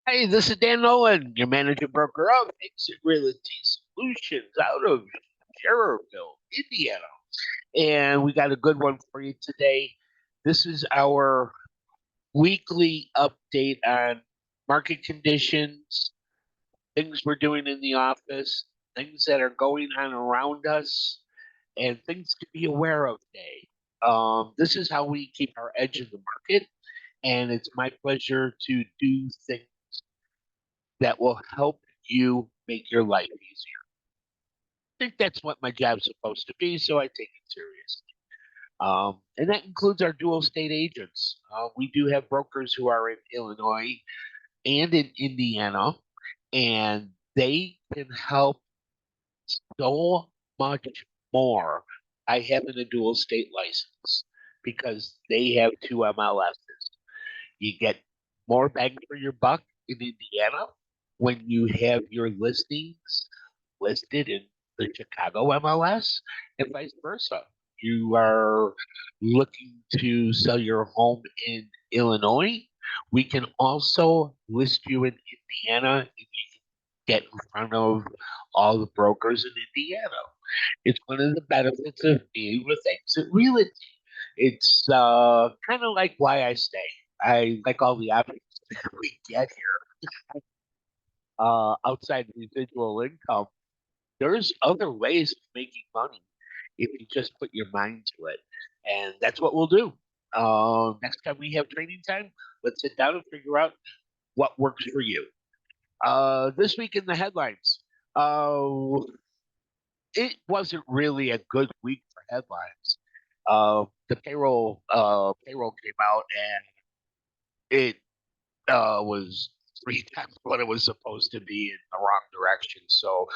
Hey, this is Dan Nolan, your managing broker of EXIT Realty Solutions out of Cherville, Indiana. And we got a good one for you today. This is our weekly update on market conditions, things we're doing in the office, things that are going on around us, and things to be aware of today. This is how we keep our edge of the market, and it's my pleasure to do things that will help you make your life easier. I think that's what my job's supposed to be, so I take it seriously. And that includes our dual state agents. We do have brokers who are in Illinois and in Indiana, and they can help so much more by having a dual state license because they have two MLSs. You get more bang for your buck in Indiana when you have your listings listed in the Chicago MLS and vice versa. You are looking to sell your home in Illinois. We can also list you in Indiana and you can get in front of all the brokers in Indiana. It's one of the benefits of being with Exit Realty. It's kind of like why I stay. I like all the options that we get here outside residual income. There's other ways of making money if you just put your mind to it. And that's what we'll do. Next time we have training time, let's sit down and figure out what works for you. This week in the headlines, uh, it wasn't really a good week for headlines. The payroll came out and it was three times what it was supposed to be in the wrong direction. So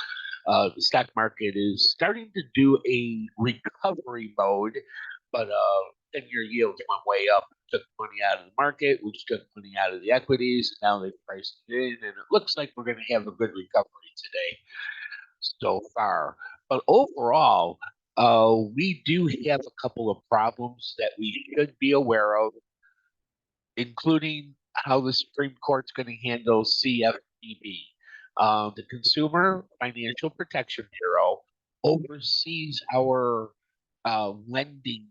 the stock market is starting to do a recovery mode, but 10-year yields went way up, took money out of the market, which took money out of the equities. Now they've priced it in, and it looks like we're going to have a good recovery today so far. But overall, we do have a couple of problems that we should be aware of, including how the Supreme Court's going to handle CFPB. The Consumer Financial Protection Bureau oversees our lending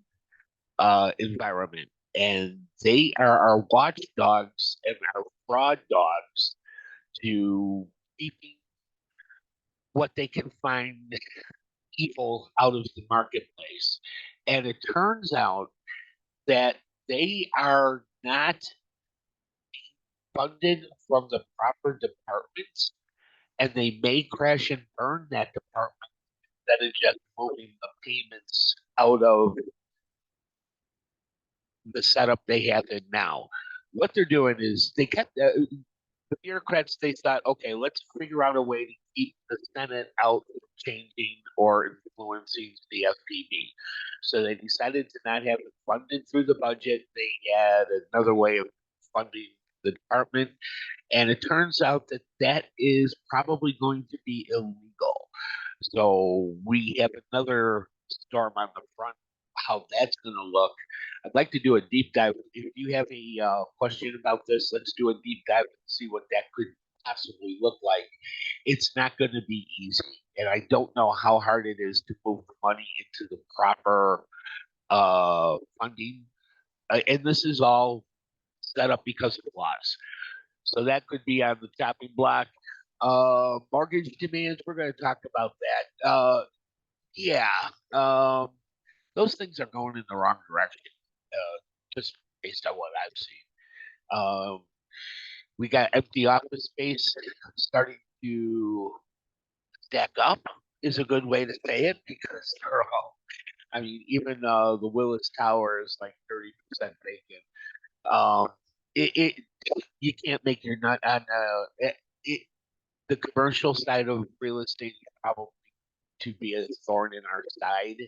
environment, and they are our watchdogs and our fraud dogs to keeping what they can find evil out of the marketplace. And it turns out that they are not funded from the proper departments, and they may crash and burn that department instead of just moving the payments out of the setup they have in now. What they're doing is they kept the bureaucrats. They thought, okay, let's figure out a way to keep the Senate out of changing or influencing the FPB. So they decided to not have it funded through the budget. They had another way of funding the department. And it turns out that that is probably going to be illegal. So we have another storm on the front, how that's going to look. I'd like to do a deep dive. If you have a question about this, let's do a deep dive and see what that could possibly look like. It's not going to be easy. And I don't know how hard it is to move the money into the proper funding. And this is all set up because of laws. So that could be on the chopping block. Mortgage demands, we're going to talk about that. Yeah, um, those things are going in the wrong direction, just based on what I've seen. Um, we got empty office space starting to stack up, is a good way to say it, because they're all, I mean, even the Willis Tower is like 30% vacant. Um, it you can't make your nut on it, the commercial side of real estate is probably to be a thorn in our side.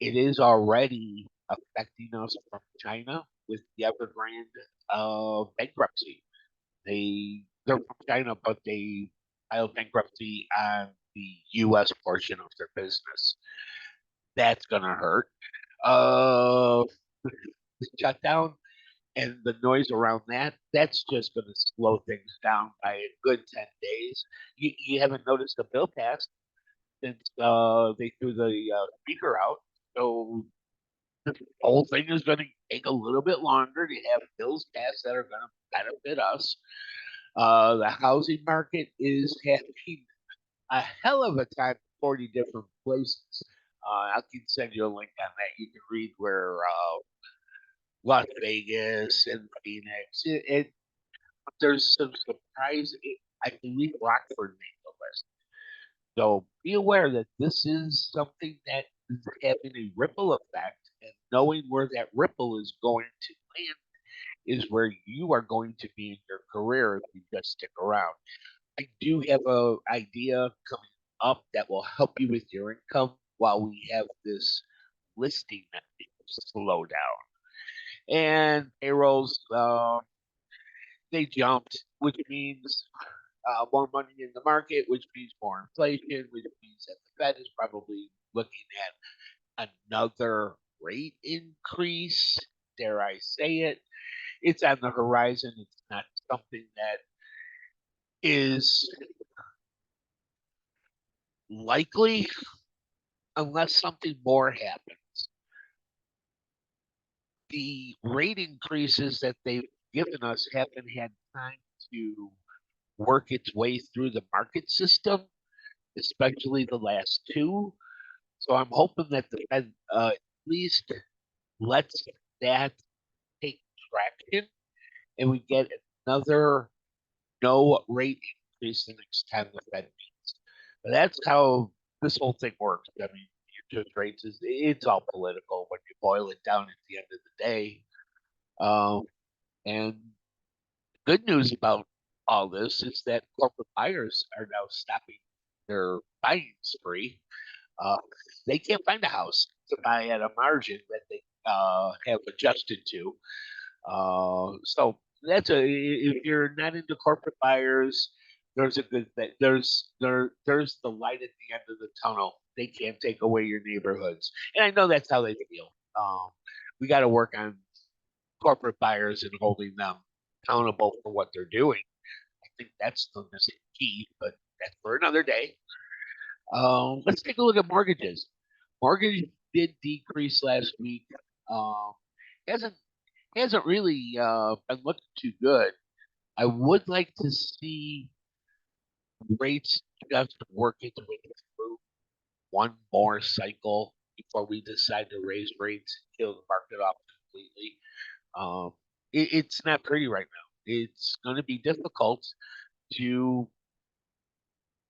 It is already affecting us from China with the Evergrande bankruptcy. They're from China, but they filed bankruptcy on the U.S. portion of their business. That's gonna hurt. Uh, Shutdown. and the noise around that, that's just going to slow things down by a good 10 days. You haven't noticed the bill passed since they threw the speaker out. So the whole thing is going to take a little bit longer to have bills passed that are going to benefit us. The housing market is having a hell of a time in 40 different places. I can send you a link on that. You can read where Las Vegas and Phoenix. There's some surprise. I believe Rockford made the list. So be aware that this is something that is having a ripple effect, and knowing where that ripple is going to land is where you are going to be in your career if you just stick around. I do have a idea coming up that will help you with your income while we have this listing that slow down. And payrolls, they jumped, which means more money in the market, which means more inflation, which means that the Fed is probably looking at another rate increase. Dare I say it? It's on the horizon. It's not something that is likely unless something more happens. The rate increases that they've given us haven't had time to work its way through the market system, especially the last two. So I'm hoping that the Fed at least lets that take traction and we get another no rate increase the next time the Fed meets. But that's how this whole thing works. I mean, interest rates is it's all political when you boil it down at the end of the day. Um, and good news about all this is that corporate buyers are now stopping their buying spree. Uh, they can't find a house to buy at a margin that they have adjusted to. So that's a if you're not into corporate buyers, there's a good thing. There's the light at the end of the tunnel. They can't take away your neighborhoods, and I know that's how they feel. We got to work on corporate buyers and holding them accountable for what they're doing. I think that's the missing key, but that's for another day. Let's take a look at mortgages. Mortgage did decrease last week. Um, hasn't hasn't really been looking too good. I would like to see rates just work its way through one more cycle before we decide to raise rates and kill the market off completely. Um, it's not pretty right now. It's going to be difficult to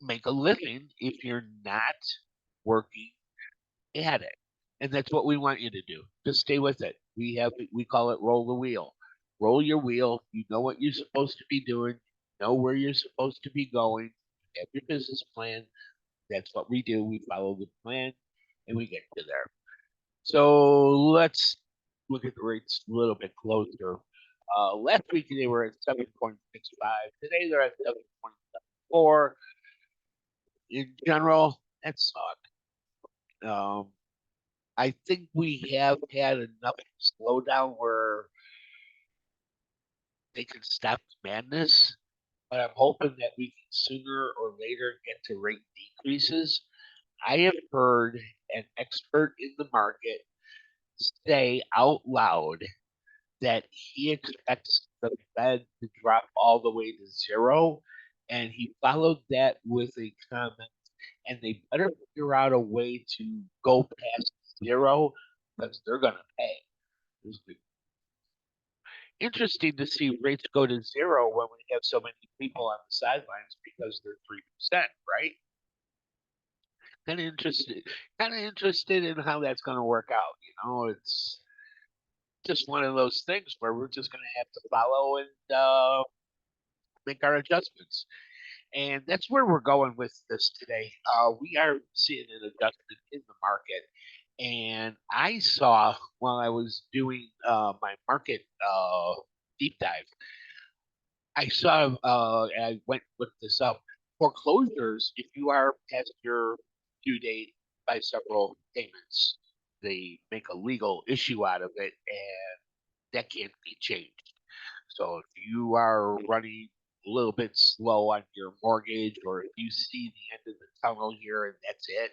make a living if you're not working at it. And that's what we want you to do. Just stay with it. We call it roll the wheel. Roll your wheel. You know what you're supposed to be doing. You know where you're supposed to be going. You have your business plan. That's what we do. We follow the plan and we get to there. So let's look at the rates a little bit closer. Last week they were at 7.65. Today they're at 7.74. In general, that sucked. I think we have had enough slowdown where they can stop the madness, but I'm hoping that we can sooner or later get to rate decreases. I have heard an expert in the market say out loud that he expects the Fed to drop all the way to zero, and he followed that with a comment, and they better figure out a way to go past zero because they're going to pay. It's interesting to see rates go to zero when we have so many people on the sidelines because they're 3%, right? Kind of interested in how that's going to work out. It's just one of those things where we're just going to have to follow and make our adjustments. And that's where we're going with this today. We are seeing an adjustment in the market. And I saw while I was doing my market deep dive, I saw, I went looked this up. Foreclosures, if you are past your due date by several payments, they make a legal issue out of it, and that can't be changed. So if you are running a little bit slow on your mortgage, or if you see the end of the tunnel here and that's it,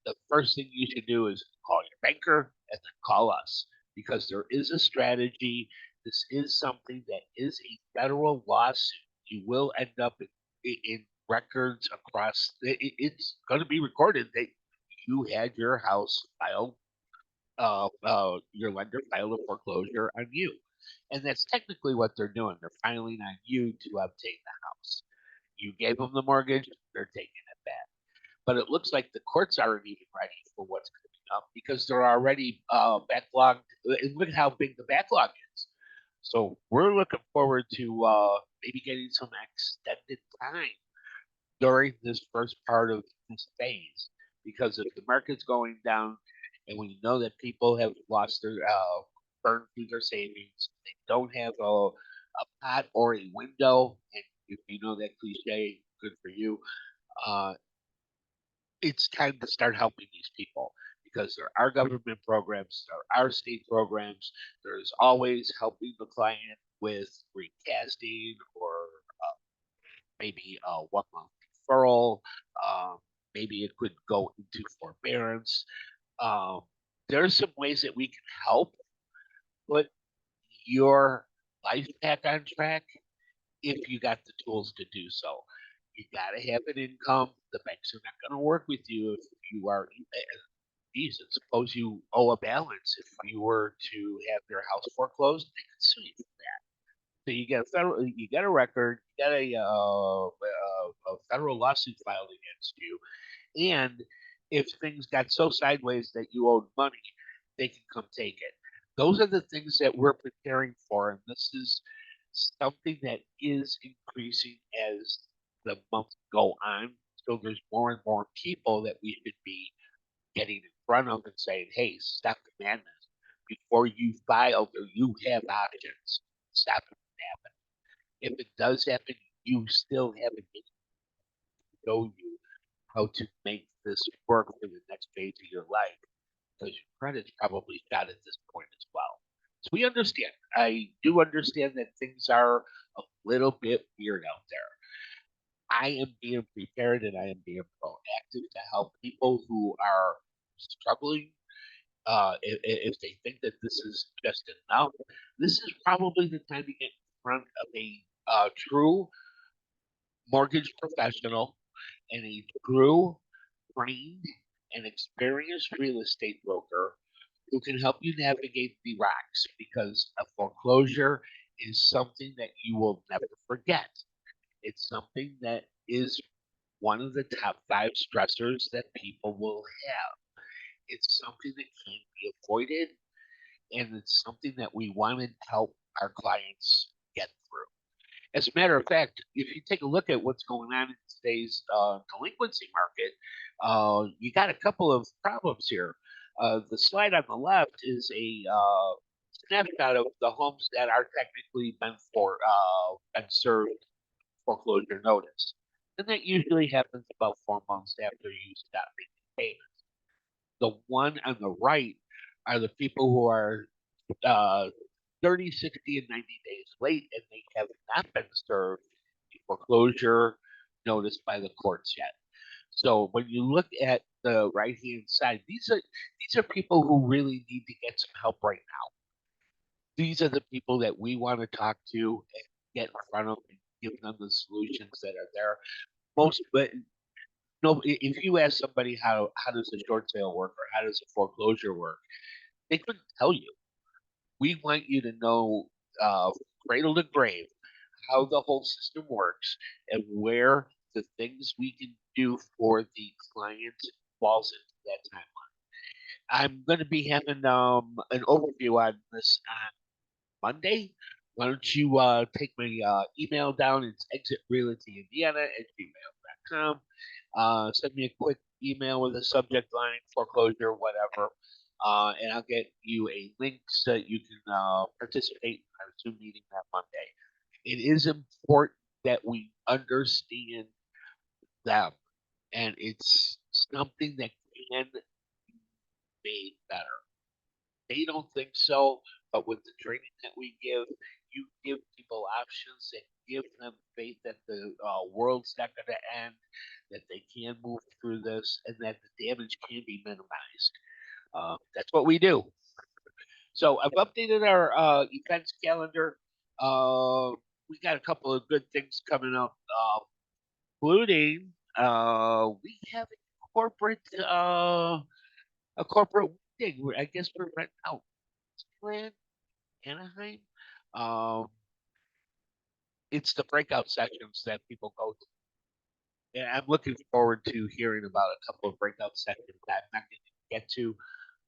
the first thing you should do is call your banker and then call us, because there is a strategy. This is something that is a federal lawsuit. You will end up in records across. It's going to be recorded that you had your house filed. Your lender filed a foreclosure on you, and that's technically what they're doing. They're filing on you to obtain the house. You gave them the mortgage; they're taking it back. But it looks like the courts aren't even ready for what's coming up, because they're already backlogged. And look at how big the backlog is. So we're looking forward to maybe getting some extended time during this first part of this phase, because if the market's going down and we know that people have lost their burned through their savings, they don't have a pot or a window, and if you know that cliche, good for you. Uh, it's time to start helping these people, because there are government programs, there are state programs. There's always helping the client with recasting, or maybe a 1 month deferral. Um, Maybe it could go into forbearance. Um, there's some ways that we can help put your life back on track if you got the tools to do so. You got to have an income. The banks are not going to work with you if you are. Geez, and suppose you owe a balance. If you were to have your house foreclosed, they could sue you. So you get a record, you get a federal lawsuit filed against you, and if things got so sideways that you owed money, they can come take it. Those are the things that we're preparing for, and this is something that is increasing as the months go on. So there's more and more people that we should be getting in front of and saying, "Hey, stop the madness. Before you file, or you have options. Stop it from happening. If it does happen, you still have a need to show you how to make this work for the next phase of your life, because your credit's probably shot at this point as well." So we understand. I do understand that things are a little bit weird out there. I am being prepared and I am being proactive to help people who are struggling. If they think that this is just enough, this is probably the time to get in front of a true mortgage professional and a true trained and experienced real estate broker who can help you navigate the rocks, because a foreclosure is something that you will never forget. It's something that is one of the top 5 stressors that people will have. It's something that can't be avoided, and it's something that we want to help our clients get through. As a matter of fact, if you take a look at what's going on in today's delinquency market, you got a couple of problems here. The slide on the left is a snapshot of the homes that are technically been served foreclosure notice, and that usually happens about 4 months after you stop making payments. The one on the right are the people who are uh, 30, 60, and 90 days late, and they have not been served a foreclosure notice by the courts yet. So when you look at the right hand side, these are people who really need to get some help right now. These are the people that we want to talk to and get in front of and give them the solutions that are there. Most, but no, if you ask somebody how does a short sale work or how does a foreclosure work, they couldn't tell you. We want you to know, uh, cradle to grave, how the whole system works and where the things we can do for the client falls into that timeline. I'm going to be having an overview on this on Monday. Why don't you take my email down? It's exitrealtyindiana@gmail.com. Send me a quick email with a subject line, foreclosure, whatever, and I'll get you a link so that you can participate in our Zoom meeting that Monday. It is important that we understand them, and it's something that can be made better. They don't think so, but with the training that we give, you give people options and give them faith that the world's not going to end, that they can move through this, and that the damage can be minimized. That's what we do. So I've updated our events calendar. Uh, we got a couple of good things coming up, including we have a corporate thing. I guess we're renting out land, Anaheim. Um, it's the breakout sessions that people go to. And I'm looking forward to hearing about a couple of breakout sessions that I'm not going to get to.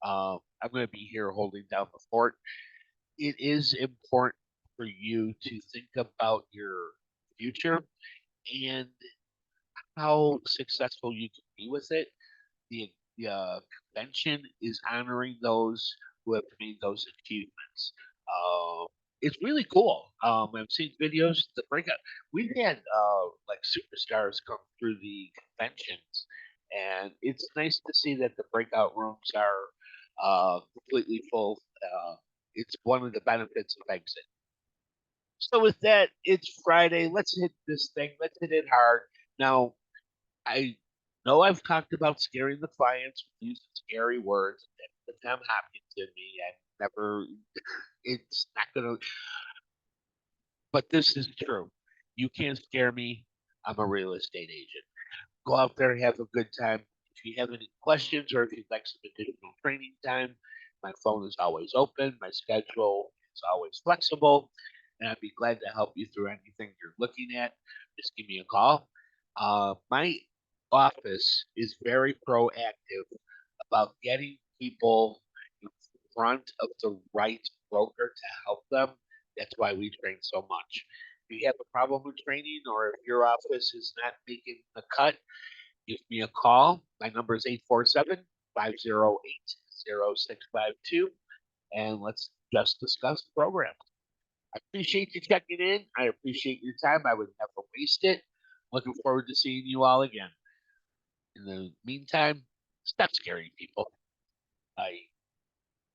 I'm going to be here holding down the fort. It is important for you to think about your future and how successful you can be with it. The convention is honoring those who have made those achievements. Uh, it's really cool. I've seen videos. The breakout. We've had like superstars come through the conventions, and it's nice to see that the breakout rooms are completely full. It's one of the benefits of exit. So with that, it's Friday. Let's hit this thing. Let's hit it hard. Now, I know I've talked about scaring the clients with using scary words. The Tom Hopkins in me, I never. It's not gonna. But this is true. You can't scare me. I'm a real estate agent. Go out there and have a good time. If you have any questions or if you'd like some additional training time, my phone is always open. My schedule is always flexible, and I'd be glad to help you through anything you're looking at. Just give me a call. My office is very proactive about getting people in front of the right broker to help them. That's why we train so much. If you have a problem with training or if your office is not making the cut, give me a call. My number is 847-508-0652, and let's just discuss the program. I appreciate you checking in. I appreciate your time. I would never waste it. Looking forward to seeing you all again. In the meantime, stop scaring people. Bye.